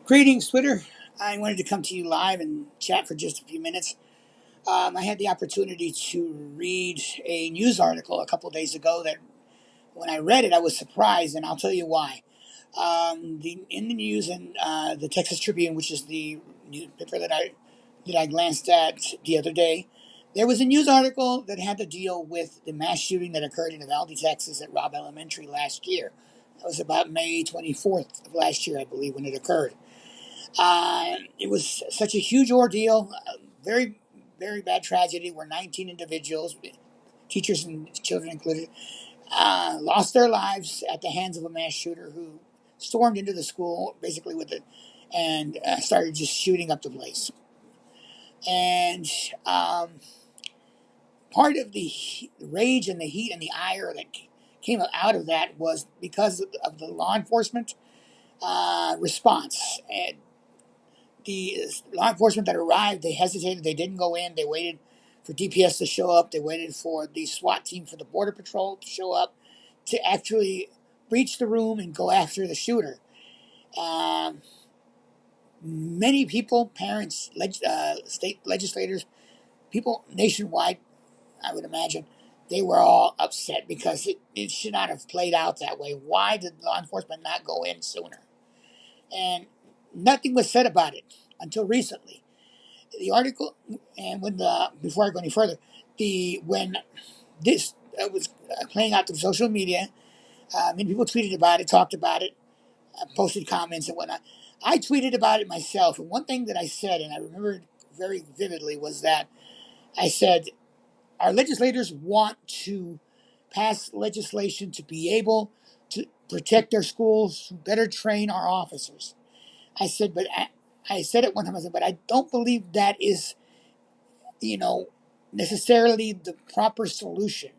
Greetings, Twitter. I wanted to come to you live and chat for just a few minutes. I had the opportunity to read a news article a couple of days ago that when I read it, I was surprised, and I'll tell you why. In the news in the Texas Tribune, which is the newspaper that I glanced at the other day, there was a news article that had to deal with the mass shooting that occurred in Uvalde, Texas, at Robb Elementary last year. That was about May 24th of last year, I believe, when it occurred. It was such a huge ordeal, very, very bad tragedy where 19 individuals, teachers and children included, lost their lives at the hands of a mass shooter who stormed into the school basically with it and started just shooting up the place. And part of the rage and the heat and the ire that came out of that was because of the law enforcement response. And the law enforcement that arrived, they hesitated. They didn't go in. They waited for DPS to show up. They waited for the SWAT team for the Border Patrol to show up to actually breach the room and go after the shooter. Um, Many people, parents, state legislators, people nationwide, I would imagine, they were all upset because it should not have played out that way. Why did law enforcement not go in sooner? And nothing was said about it until recently. The article, and before I go any further, when this was playing out through social media, many people tweeted about it, talked about it, posted comments and whatnot. I tweeted about it myself, and one thing that I said, and I remember it very vividly, was that I said our legislators want to pass legislation to be able to protect their schools, to better train our officers. I said, but I said it one time. I said, but I don't believe that is, you know, necessarily the proper solution.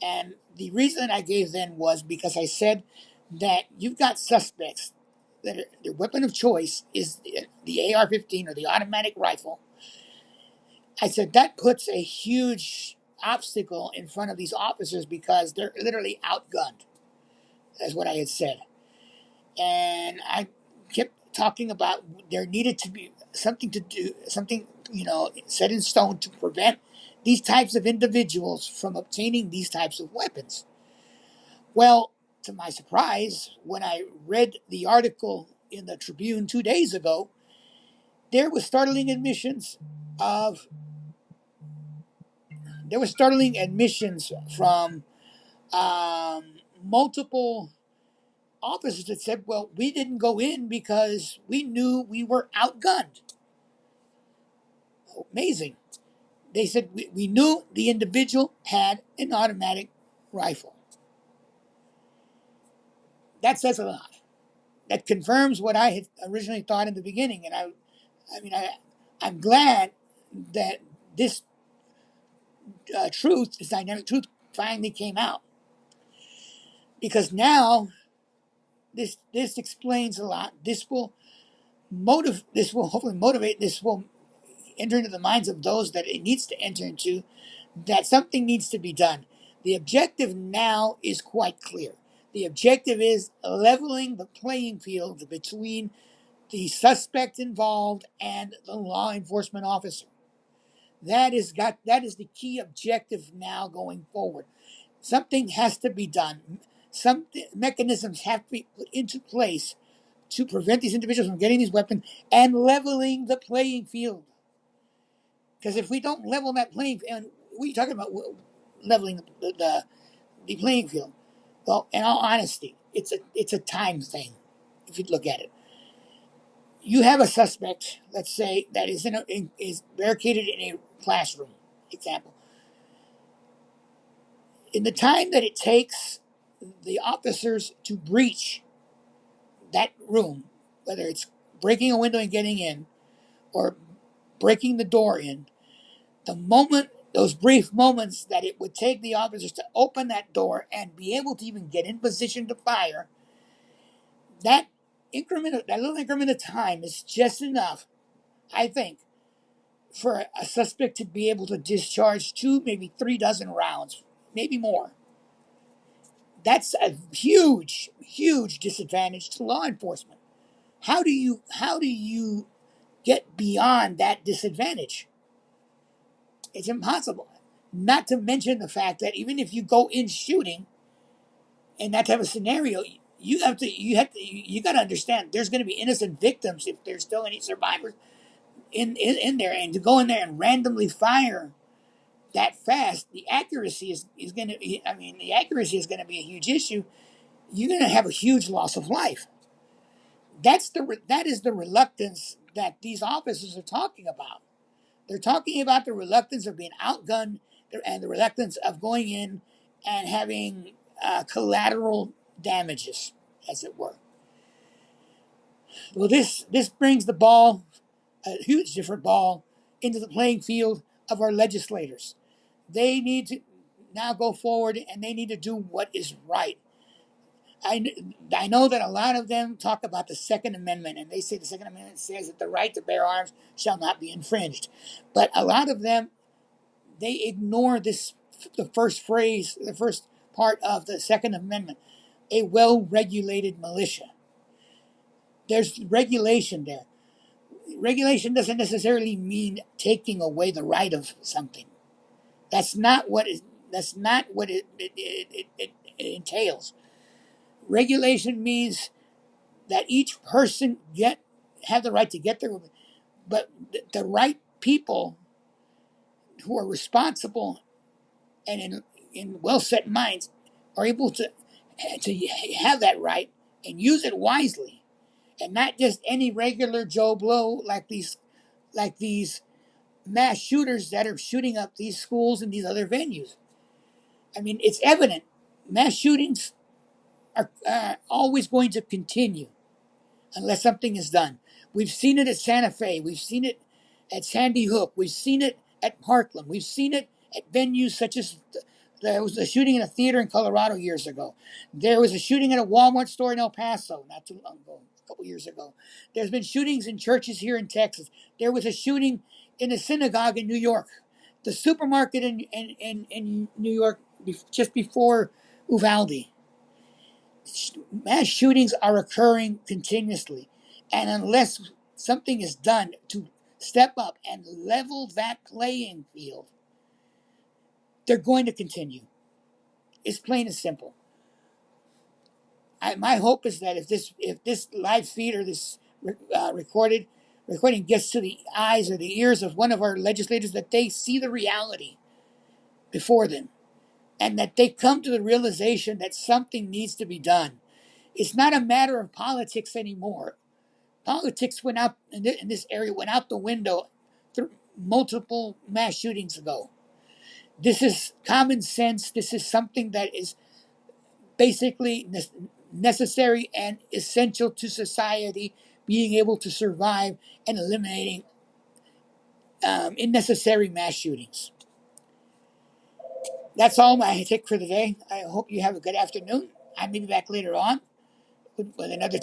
And the reason I gave then was because I said that you've got suspects that their weapon of choice is the AR-15 or the automatic rifle. I said that puts a huge obstacle in front of these officers because they're literally outgunned. That's what I had said. And I kept talking about there needed to be something to do, something, set in stone to prevent these types of individuals from obtaining these types of weapons. Well, to my surprise, when I read the article in the Tribune 2 days ago, there was startling admissions of from multiple officers that said, well, we didn't go in because we knew we were outgunned. Amazing. They said we knew the individual had an automatic rifle. That says a lot. That confirms what I had originally thought in the beginning. And I'm glad that this this dynamic truth, finally came out, because now this explains a lot. This will hopefully motivate. This will enter into the minds of those that it needs to enter into, that something needs to be done. The objective now is quite clear. The objective is leveling the playing field between the suspect involved and the law enforcement officer. That is the key objective now going forward. Something has to be done. Some mechanisms have to be put into place to prevent these individuals from getting these weapons and leveling the playing field. Because if we don't level that playing field, and what are you talking about leveling the playing field? Well, in all honesty, it's a time thing. If you look at it, you have a suspect, let's say, that is barricaded in a classroom. Example. In the time that it takes the officers to breach that room, whether it's breaking a window and getting in, or breaking the door in, those brief moments that it would take the officers to open that door and be able to even get in position to fire, that little increment of time is just enough, I think, for a suspect to be able to discharge 2, maybe 3 dozen rounds, maybe more. That's a huge, huge disadvantage to law enforcement. How do you get beyond that disadvantage? It's impossible. Not to mention the fact that even if you go in shooting in that type of scenario, you got to understand there's going to be innocent victims if there's still any survivors in there, and to go in there and randomly fire that fast, the accuracy is going to. I mean, the accuracy is going to be a huge issue. You're going to have a huge loss of life. That is the reluctance that these officers are talking about. They're talking about the reluctance of being outgunned and the reluctance of going in and having collateral damages, as it were. Well, this brings the ball, a huge different ball, into the playing field of our legislators. They need to now go forward and they need to do what is right. I know that a lot of them talk about the Second Amendment, and they say the Second Amendment says that the right to bear arms shall not be infringed. But a lot of them, they ignore the first phrase, the first part of the Second Amendment, a well-regulated militia. There's regulation there. Regulation doesn't necessarily mean taking away the right of something. That's not what it entails. Regulation means that each person have the right to get there, but the right people who are responsible and in well set minds are able to have that right and use it wisely, and not just any regular Joe Blow like these mass shooters that are shooting up these schools and these other venues. I mean, it's evident mass shootings are always going to continue unless something is done. We've seen it at Santa Fe. We've seen it at Sandy Hook. We've seen it at Parkland. We've seen it at venues such as there was a shooting in a theater in Colorado years ago. There was a shooting at a Walmart store in El Paso not too long ago, a couple years ago. There's been shootings in churches here in Texas. There was a shooting in a synagogue in New York. The supermarket in New York just before Uvalde. Mass shootings are occurring continuously. And unless something is done to step up and level that playing field, they're going to continue. It's plain and simple. My hope is that if this live feed or this recording gets to the eyes or the ears of one of our legislators, that they see the reality before them and that they come to the realization that something needs to be done. It's not a matter of politics anymore. Politics went out in this area, went out the window through multiple mass shootings ago. This is common sense. This is something that is basically necessary and essential to society being able to survive and eliminating unnecessary mass shootings. That's all my take for today. I hope you have a good afternoon. I may be back later on with another